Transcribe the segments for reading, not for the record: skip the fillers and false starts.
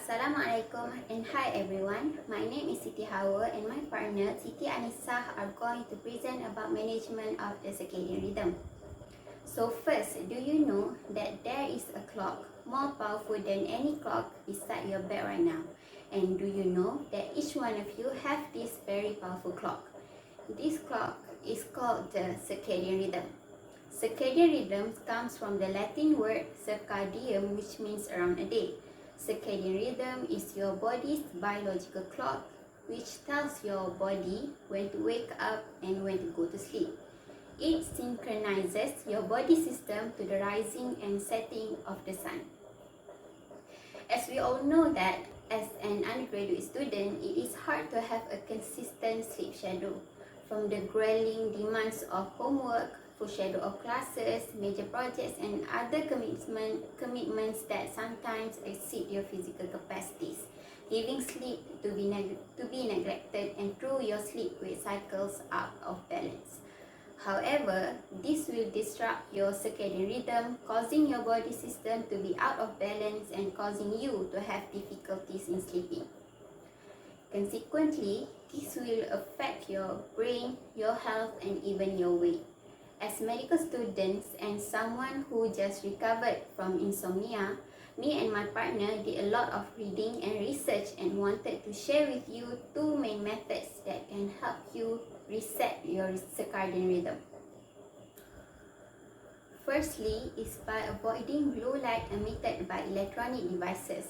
Assalamualaikum and hi everyone. My name is Siti Hawa and my partner Siti Anisah are going to present about management of the circadian rhythm. So first, do you know that there is a clock more powerful than any clock beside your bed right now? And do you know that each one of you have this very powerful clock? This clock is called the circadian rhythm. Circadian rhythm comes from the Latin word circadium, which means around a day. Circadian rhythm is your body's biological clock, which tells your body when to wake up and when to go to sleep. It synchronizes your body system to the rising and setting of the sun. As we all know that as an undergraduate student, it is hard to have a consistent sleep schedule. From the grueling demands of homework, full schedule of classes, major projects, and other commitments that sometimes exceed your physical capacities, leaving sleep to be neglected and throw your sleep-wake cycles out of balance. However, this will disrupt your circadian rhythm, causing your body system to be out of balance and causing you to have difficulties in sleeping. Consequently, this will affect your brain, your health, and even your weight. As medical students and someone who just recovered from insomnia, me and my partner did a lot of reading and research and wanted to share with you two main methods that can help you reset your circadian rhythm. Firstly is by avoiding blue light emitted by electronic devices.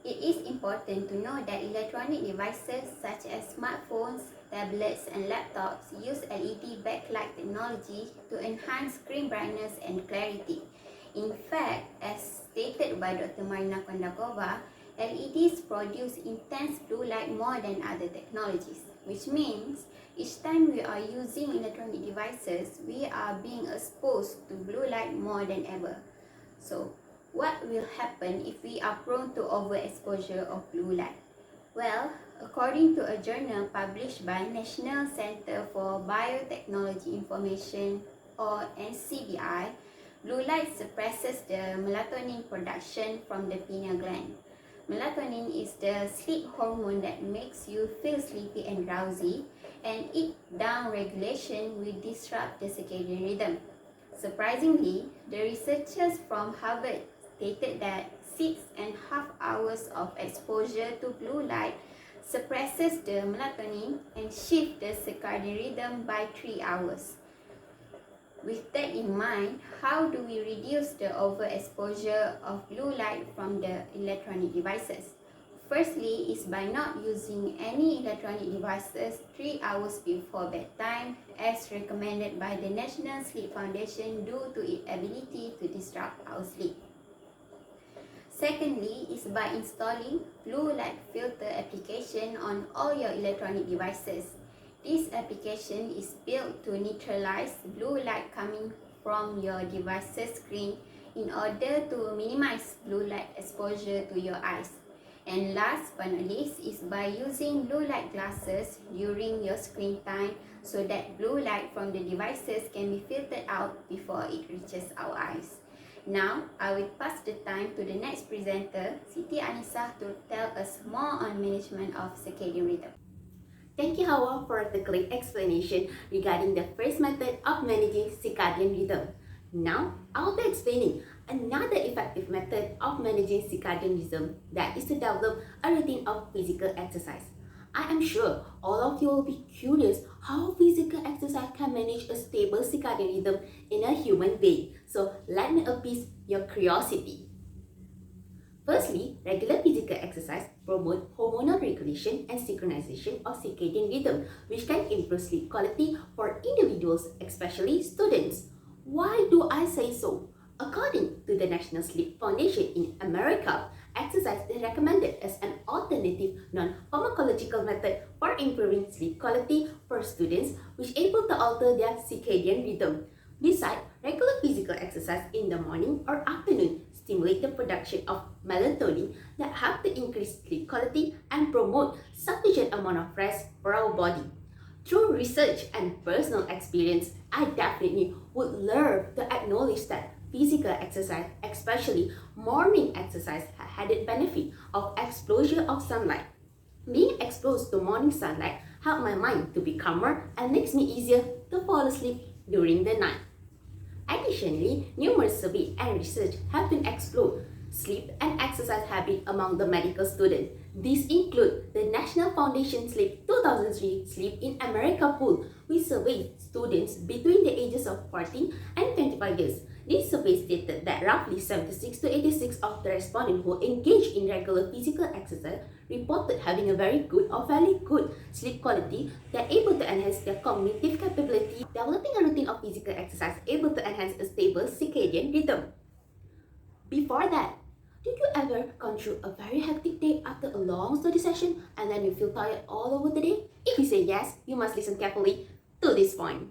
It is important to know that electronic devices such as smartphones, tablets, and laptops use LED backlight technology to enhance screen brightness and clarity. In fact, as stated by Dr. Marina Kondakova, LEDs produce intense blue light more than other technologies, which means each time we are using electronic devices, we are being exposed to blue light more than ever. So, what will happen if we are prone to overexposure of blue light? Well, according to a journal published by National Center for Biotechnology Information or NCBI, blue light suppresses the melatonin production from the pineal gland. Melatonin is the sleep hormone that makes you feel sleepy and drowsy, and its down-regulation will disrupt the circadian rhythm. Surprisingly, the researchers from Harvard stated that 6.5 hours of exposure to blue light suppresses the melatonin and shifts the circadian rhythm by 3 hours. With that in mind, how do we reduce the overexposure of blue light from the electronic devices? Firstly is by not using any electronic devices 3 hours before bedtime, as recommended by the National Sleep Foundation due to its ability to disrupt our sleep. Secondly is by installing blue light filter application on all your electronic devices. This application is built to neutralize blue light coming from your device's screen in order to minimize blue light exposure to your eyes. And last but not least is by using blue light glasses during your screen time so that blue light from the devices can be filtered out before it reaches our eyes. Now, I will pass the time to the next presenter, Siti Anisah, to tell us more on management of circadian rhythm. Thank you, Hawa, for the great explanation regarding the first method of managing circadian rhythm. Now, I'll be explaining another effective method of managing circadian rhythm, that is to develop a routine of physical exercise. I am sure all of you will be curious how physical exercise can manage a stable circadian rhythm in a human being. So let me appease your curiosity. Firstly, regular physical exercise promotes hormonal regulation and synchronization of circadian rhythm, which can improve sleep quality for individuals, especially students. Why do I say so? According to the National Sleep Foundation in America, exercise is recommended as an alternative non-pharmacological method for improving sleep quality for students which are able to alter their circadian rhythm. Besides, regular physical exercise in the morning or afternoon stimulate the production of melatonin that help to increase sleep quality and promote sufficient amount of rest for our body. Through research and personal experience, I definitely would love to acknowledge that physical exercise, especially morning exercise, added benefit of exposure of sunlight. Being exposed to morning sunlight helps my mind to be calmer and makes me easier to fall asleep during the night. Additionally, numerous surveys and research have been explored sleep and exercise habits among the medical students. These include the National Foundation Sleep 2003 Sleep in America poll, which surveyed students between the ages of 14 and 25 years. This survey stated that roughly 76 to 86 of the respondents who engaged in regular physical exercise reported having a very good or fairly good sleep quality that able to enhance their cognitive capability. Developing a routine of physical exercise able to enhance a stable circadian rhythm. Before that, did you ever gone through a very hectic day after a long study session and then you feel tired all over the day? If you say yes, you must listen carefully to this point.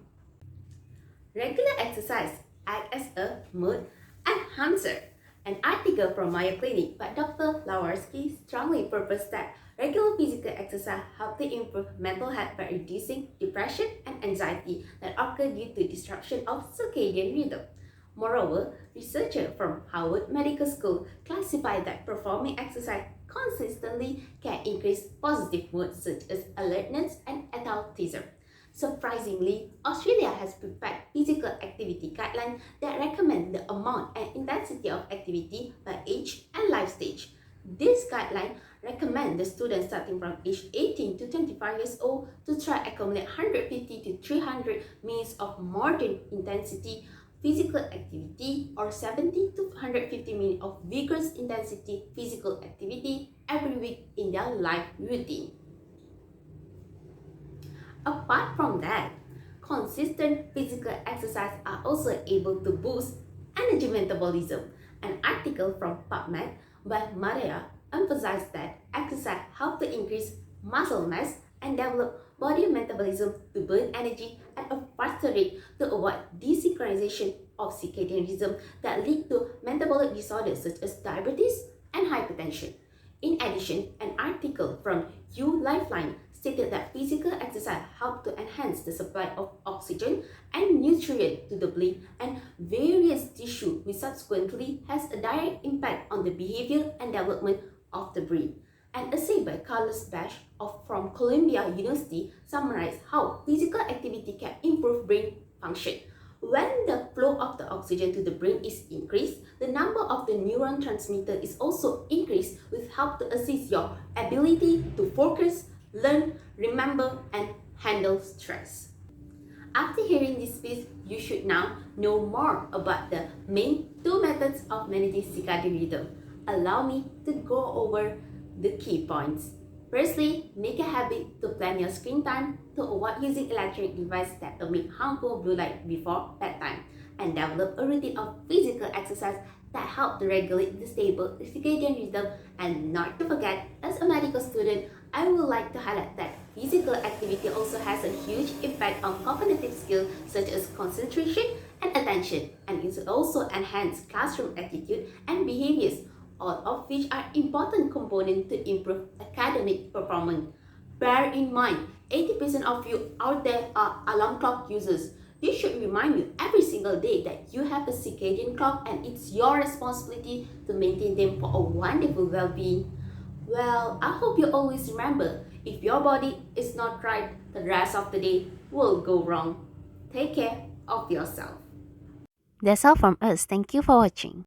Regular exercise acts as a mood enhancer. An article from Mayo Clinic by Dr. Lawarsky strongly purports that regular physical exercise helps to improve mental health by reducing depression and anxiety that occur due to disruption of circadian rhythm. Moreover, researchers from Harvard Medical School classified that performing exercise consistently can increase positive moods such as alertness and enthusiasm. Surprisingly, Australia has prepared physical activity guidelines that recommend the amount and intensity of activity by age and life stage. This guideline recommend the students starting from age 18 to 25 years old to try accumulate 150 to 300 minutes of moderate intensity physical activity or 70 to 150 minutes of vigorous intensity physical activity every week in their life routine. Apart from that, consistent physical exercise are also able to boost energy metabolism. An article from PubMed by Maria emphasized that exercise helps to increase muscle mass and develop body metabolism to burn energy at a faster rate to avoid desynchronization of circadian rhythm that lead to metabolic disorders such as diabetes and hypertension. In addition, an article from Lifeline stated that physical exercise helps to enhance the supply of oxygen and nutrients to the brain and various tissues, which subsequently has a direct impact on the behavior and development of the brain. An essay by Carlos Bash from Columbia University summarized how physical activity can improve brain function. When the flow of the oxygen to the brain is increased, the number of the neuron transmitter is also increased, which help to assist your ability to focus, learn, remember, and handle stress. After hearing this piece, you should now know more about the main two methods of managing circadian rhythm. Allow me to go over the key points. Firstly, make a habit to plan your screen time to avoid using electronic devices that emit harmful blue light before bedtime, and develop a routine of physical exercise that help to regulate the stable circadian rhythm. And not to forget, as a medical student, I would like to highlight that physical activity also has a huge impact on cognitive skills such as concentration and attention, and it also enhance classroom attitude and behaviors, all of which are important components to improve academic performance. Bear in mind, 80% of you out there are alarm clock users. This should remind you every single day that you have a circadian clock and it's your responsibility to maintain them for a wonderful well-being. Well, I hope you always remember, if your body is not right, the rest of the day will go wrong. Take care of yourself. That's all from us. Thank you for watching.